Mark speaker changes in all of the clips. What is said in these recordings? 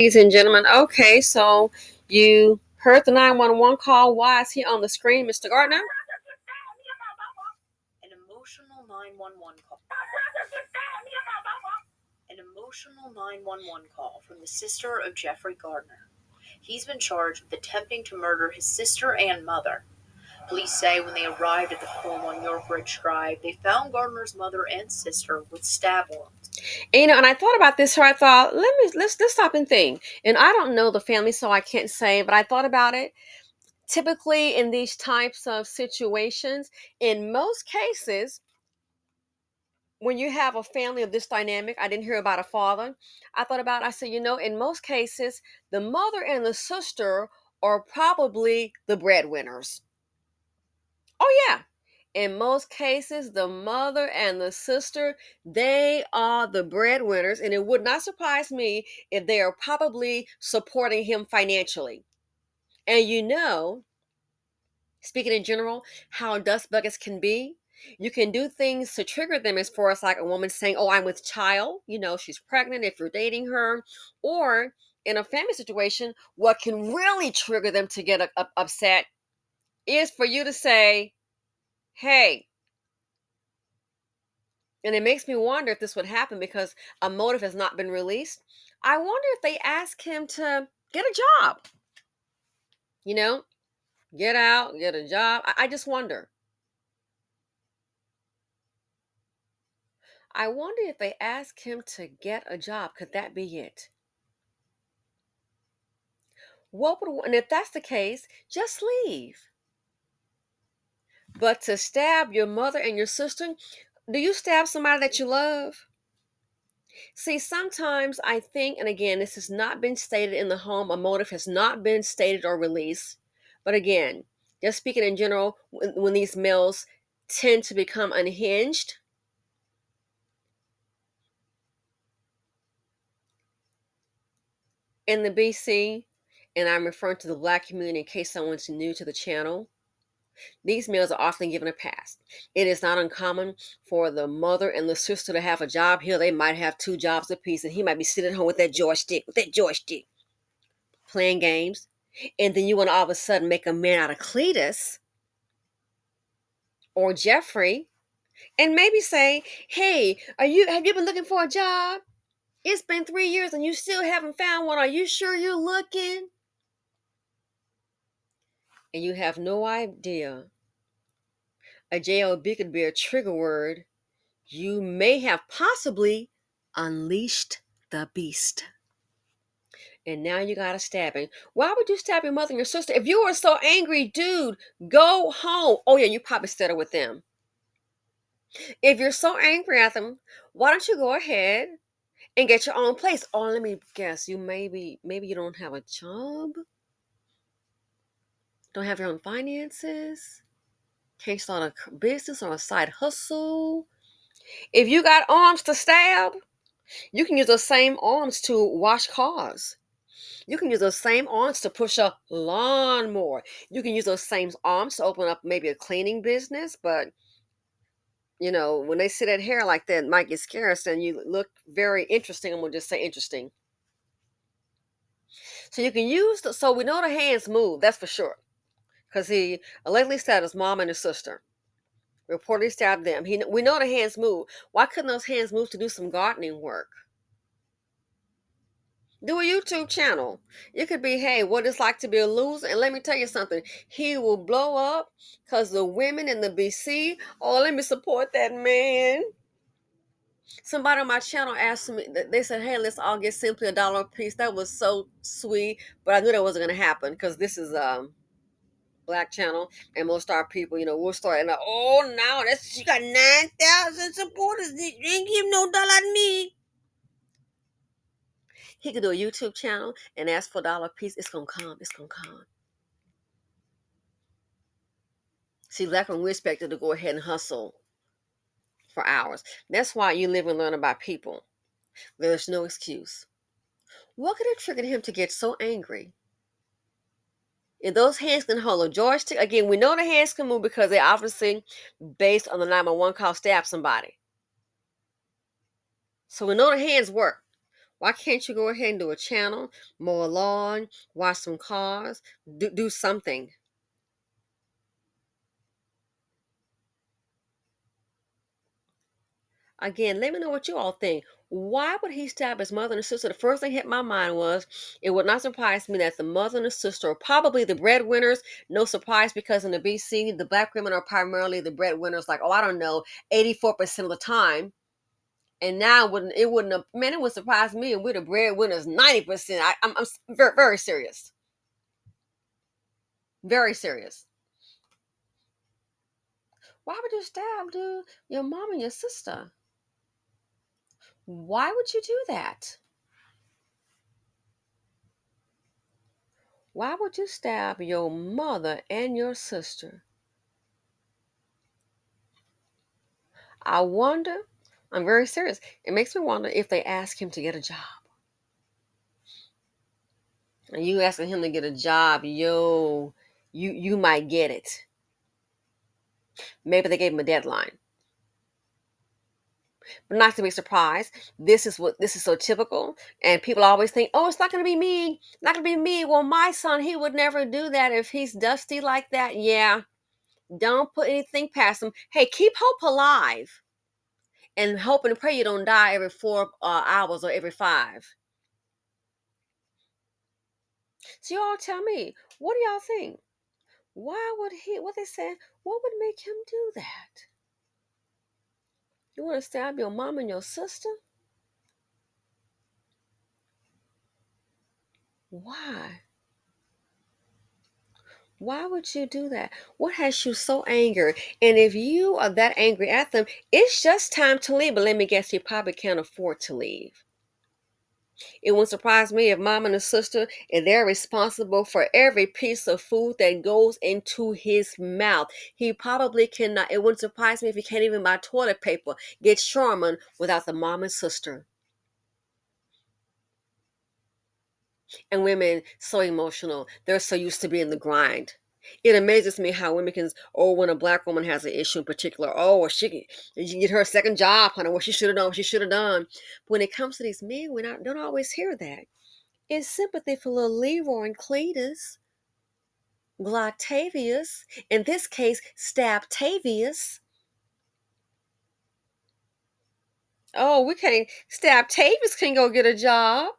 Speaker 1: Ladies and gentlemen, okay, so you heard the 911 call. Why is he on the screen, Mr. Gardner?
Speaker 2: An emotional 911 call. An emotional 911 call from the sister of Jeffrey Garder. He's been charged with attempting to murder his sister and mother. Police say when they arrived at the home on York Ridge Drive, they found Gardner's mother and sister with stab wounds.
Speaker 1: And I thought about this, so I thought, let's stop and think. And I don't know the family, so I can't say, but I thought about it. Typically, in these types of situations, in most cases, when you have a family of this dynamic, I didn't hear about a father. I said, in most cases, the mother and the sister are probably the breadwinners. Oh, yeah. In most cases, the mother and the sister, they are the breadwinners. And it would not surprise me if they are probably supporting him financially. And speaking in general, how dust buckets can be. You can do things to trigger them as far as like a woman saying, oh, I'm with child. She's pregnant if you're dating her. Or in a family situation, what can really trigger them to get upset is for you to say, hey, and it makes me wonder if this would happen because a motive has not been released. I wonder if they ask him to get a job, you know, get out, get a job. I just wonder. I wonder if they ask him to get a job. Could that be it? And if that's the case, just leave. But to stab your mother and your sister, do you stab somebody that you love? See, sometimes I think, and again, this has not been stated in the home, a motive has not been stated or released. But again, just speaking in general, when these males tend to become unhinged, in the BC, and I'm referring to the Black community in case someone's new to the channel, these males are often given a pass. It is not uncommon for the mother and the sister to have a job here. They might have two jobs apiece, and he might be sitting at home with that joystick, playing games. And then you want to all of a sudden make a man out of Cletus or Jeffrey and maybe say, hey, have you been looking for a job? It's been 3 years and you still haven't found one. Are you sure you're looking? And you have no idea. A JOB could be a trigger word. You may have possibly unleashed the beast. And now you got to stab him. Why would you stab your mother and your sister? If you were so angry, dude, go home. Oh, yeah, you probably settled with them. If you're so angry at them, why don't you go ahead and get your own place? Oh, let me guess. Maybe you don't have a job, don't have your own finances, can't start a business or a side hustle. If you got arms to stab, you can use those same arms to wash cars. You can use those same arms to push a lawnmower. You can use those same arms to open up maybe a cleaning business, but when they sit at hair like that, it might get scarce and you look very interesting. I'm going to just say interesting. So you can so we know the hands move, that's for sure. Because he allegedly stabbed his mom and his sister. Reportedly stabbed them. We know the hands move. Why couldn't those hands move to do some gardening work? Do a YouTube channel. It could be, hey, what it's like to be a loser. And let me tell you something. He will blow up because the women in the BC, oh, let me support that man. Somebody on my channel asked me, they said, hey, let's all get simply $1 a piece. That was so sweet, but I knew that wasn't going to happen because this is Black channel, and most of our people, we'll start and oh, now she got 9,000 supporters. They didn't give no dollar to me. He could do a YouTube channel and ask for $1 a piece. It's gonna come. It's gonna come. See, Black women, we expected to go ahead and hustle for hours. That's why you live and learn about people. There's no excuse. What could have triggered him to get so angry? And those hands can hold a joystick. Again, we know the hands can move because they obviously, based on the 911 call, stab somebody. So we know the hands work. Why can't you go ahead and do a channel, mow a lawn, wash some cars, do something? Again, let me know what you all think. Why would he stab his mother and sister? The first thing hit my mind was it would not surprise me that the mother and the sister are probably the breadwinners. No surprise because in the BC, the black women are primarily the breadwinners, like, oh, I don't know, 84% of the time. And now it wouldn't have, man, it would surprise me and we're the breadwinners 90%. I'm very, very serious. Very serious. Why would you stab, dude, your mom and your sister? Why would you do that? Why would you stab your mother and your sister? I wonder, I'm very serious. It makes me wonder if they ask him to get a job. And you asking him to get a job, you might get it. Maybe they gave him a deadline. But not to be surprised. This is so typical. And people always think, oh, it's not gonna be me. Not gonna be me. Well, my son, he would never do that if he's dusty like that. Yeah. Don't put anything past him. Hey, keep hope alive. And hope and pray you don't die every 4 hours or every 5. So y'all tell me, what do y'all think? Why would he? What they said? What would make him do that? You want to stab your mom and your sister? Why? Why would you do that? What has you so angered? And if you are that angry at them, it's just time to leave. But let me guess, you probably can't afford to leave. It wouldn't surprise me if mom and the sister, and they're responsible for every piece of food that goes into his mouth. He probably cannot. It wouldn't surprise me if he can't even buy toilet paper, get Charmin without the mom and sister. And women so emotional. They're so used to being the grind. It amazes me how women can. Oh, when a black woman has an issue in particular. Oh, well, she get her second job, honey. What she should have done. What she should have done. But when it comes to these men, don't always hear that. It's sympathy for little Leroy and Cletus, Glocktavious, in this case, Stabtavious. Oh, we can't. Stabtavious can go get a job.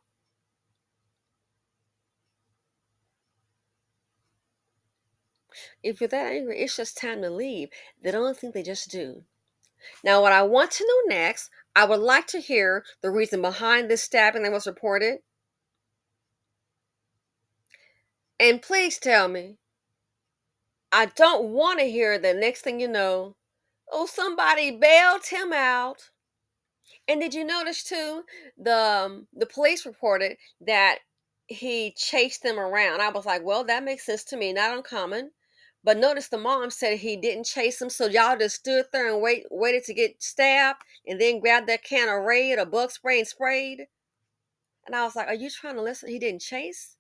Speaker 1: If you're that angry, it's just time to leave. They don't think they just do. Now, what I want to know next, I would like to hear the reason behind this stabbing that was reported. And please tell me, I don't want to hear the next thing you know, oh, somebody bailed him out. And did you notice too, the police reported that he chased them around. I was like, well, that makes sense to me, not uncommon. But notice the mom said he didn't chase them, so y'all just stood there and waited to get stabbed, and then grabbed that can of Raid or bug spray and sprayed. And I was like, are you trying to listen? He didn't chase.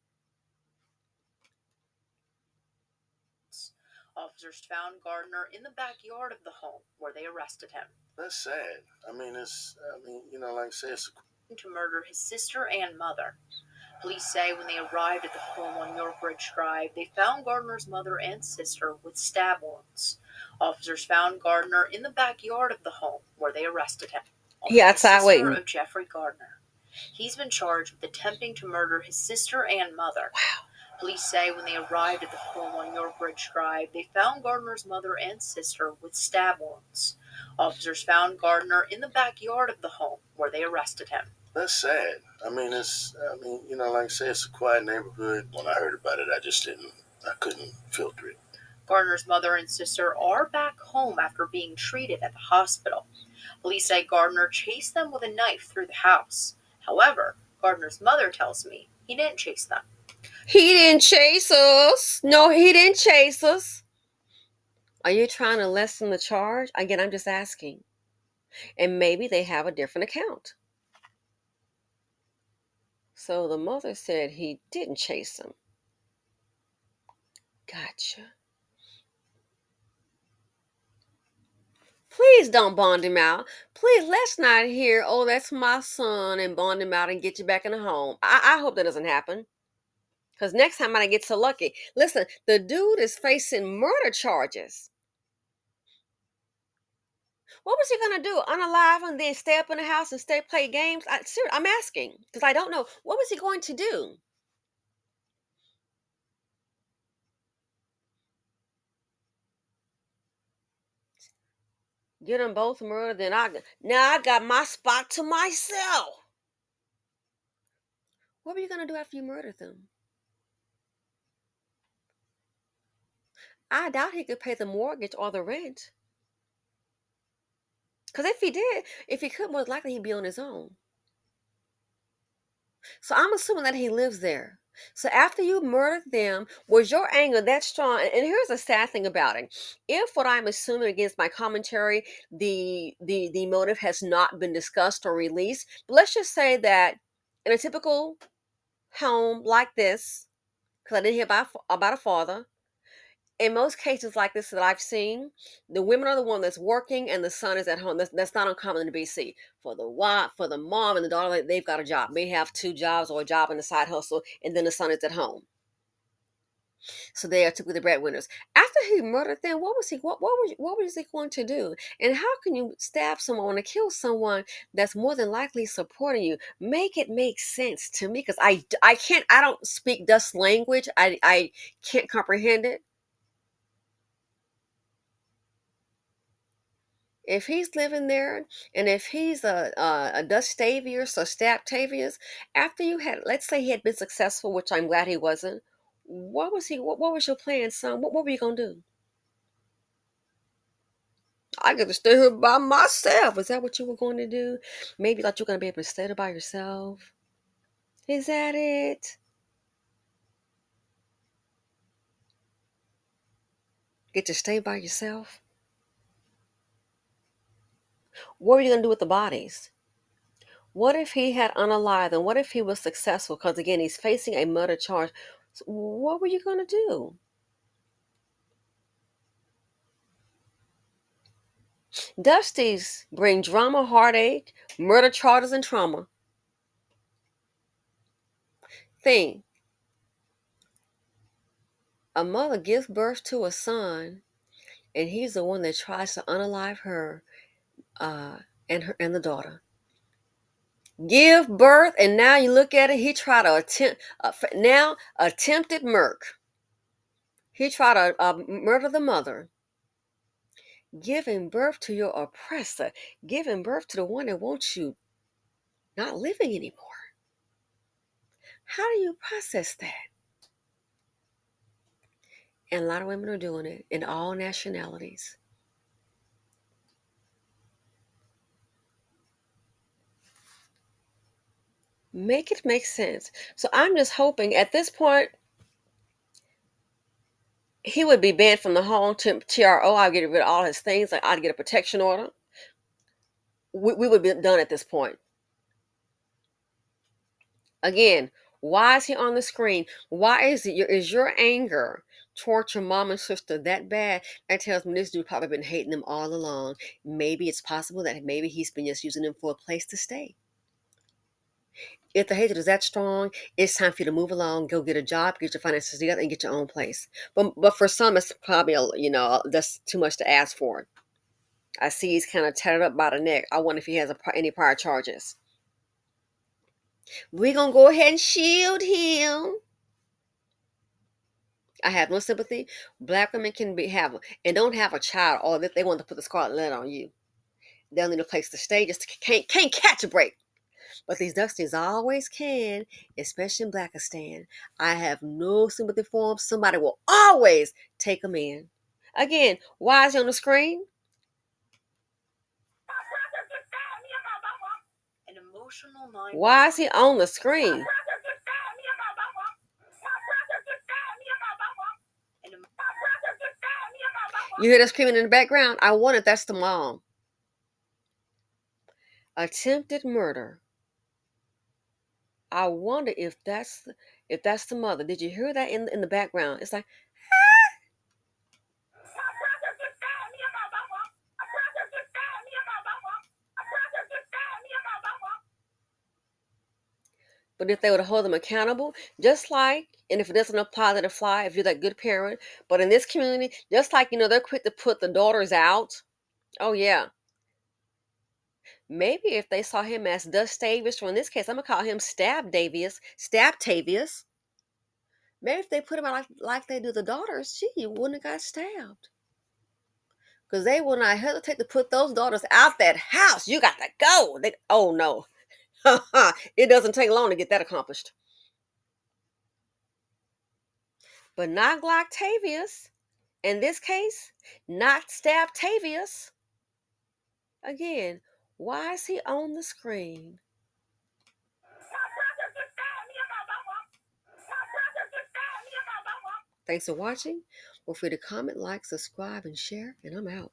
Speaker 2: Officers found Gardner in the backyard of the home where they arrested him.
Speaker 3: That's sad. Like I say, it's
Speaker 2: to murder his sister and mother. Police say when they arrived at the home on York Ridge Drive, they found Gardner's mother and sister with stab wounds. Officers found Gardner in the backyard of the home where they arrested him.
Speaker 1: He outside waiting.
Speaker 2: Sister of Jeffrey Garder. He's been charged with attempting to murder his sister and mother.
Speaker 1: Wow.
Speaker 2: Police say when they arrived at the home on York Ridge Drive, they found Gardner's mother and sister with stab wounds. Officers found Gardner in the backyard of the home where they arrested him.
Speaker 3: That's sad. Like I say, it's a quiet neighborhood. When I heard about it, I couldn't filter it.
Speaker 2: Gardner's mother and sister are back home after being treated at the hospital. Police say Gardner chased them with a knife through the house. However, Gardner's mother tells me he didn't chase them.
Speaker 1: He didn't chase us. No, he didn't chase us. Are you trying to lessen the charge? Again, I'm just asking. And maybe they have a different account. So the mother said he didn't chase him. Gotcha. Please don't bond him out. Please, let's not hear, oh, that's my son, and bond him out and get you back in the home. I hope that doesn't happen. Because next time I get so lucky. Listen, the dude is facing murder charges. What was he gonna do? Unalive and then stay up in the house and stay play games? I'm asking because I don't know. What was he going to do? Get them both murdered, then I got my spot to myself. What were you gonna do after you murdered them? I doubt he could pay the mortgage or the rent. Because if he could, most likely he'd be on his own. So I'm assuming that he lives there. So after you murdered them, was your anger that strong? And here's the sad thing about it. If what I'm assuming against my commentary, the motive has not been discussed or released, but let's just say that in a typical home like this, because I didn't hear about a father, in most cases like this that I've seen, the women are the one that's working and the son is at home. That's not uncommon in the BC. For the wife, for the mom and the daughter, like, they've got a job. They have two jobs or a job and a side hustle, and then the son is at home. So they are typically the breadwinners. After he murdered them, what was he going to do? And how can you stab someone or kill someone that's more than likely supporting you? Make it make sense to me, because I don't speak Dutch language. I can't comprehend it. If he's living there, and if he's a Dustavious or Stabtavious, after you had, let's say he had been successful, which I'm glad he wasn't, what was your plan, son? What were you gonna do? I get to stay here by myself. Is that what you were going to do? Maybe like you're gonna be able to stay there by yourself. Is that it? Get to stay by yourself? What are you gonna do with the bodies? What if he had unalived them? What if he was successful? Because again, he's facing a murder charge. So what were you gonna do? Dusties bring drama, heartache, murder charges, and trauma. Thing, a mother gives birth to a son, and he's the one that tries to unalive her, uh, and the daughter. Give birth, and now you look at it. He tried to now attempted murder. He tried to murder the mother, giving birth to your oppressor, giving birth to the one that wants you not living anymore. How do you process that? And a lot of women are doing it in all nationalities. Make it make sense. So I'm just hoping at this point he would be banned from the home. TRO, I'll get rid of all his things. Like, I'd get a protection order. We would be done at this point. Again, why is he on the screen? Why is your anger towards your mom and sister that bad? That tells me this dude probably been hating them all along. Maybe it's possible that maybe he's been just using them for a place to stay. If the hatred is that strong, it's time for you to move along, go get a job, get your finances together, and get your own place. But for some, it's probably that's too much to ask for. I see he's kind of tattered up by the neck. I wonder if he has any prior charges. We're gonna go ahead and shield him. I have no sympathy. Black women can and don't have a child, or that they want to put the scarlet letter on you. They'll need a place to stay. Just can't catch a break. But these Dusties always can, especially in Blackistan. I have no sympathy for them. Somebody will always take them in. Again, why is he on the screen?
Speaker 2: An emotional 911.
Speaker 1: Why is he on the screen? You hear that screaming in the background? I wonder if that's the mom. Attempted murder. I wonder if that's the mother. Did you hear that in the background? It's like, But if they would hold them accountable, just like, and if it doesn't apply to the fly, if you're that good parent, but in this community, just like, they're quick to put the daughters out. Oh, yeah. Maybe if they saw him as the Stavious, or in this case, I'm going to call him Stabtavious. Maybe if they put him out like they do the daughters, gee, you wouldn't have got stabbed. Because they will not hesitate to put those daughters out that house. You got to go. Oh, no. It doesn't take long to get that accomplished. But not Glocktavious. In this case, not Stabtavious. Again, why is he on the screen? Thanks for watching. Feel free to comment, like, subscribe, and share, and I'm out.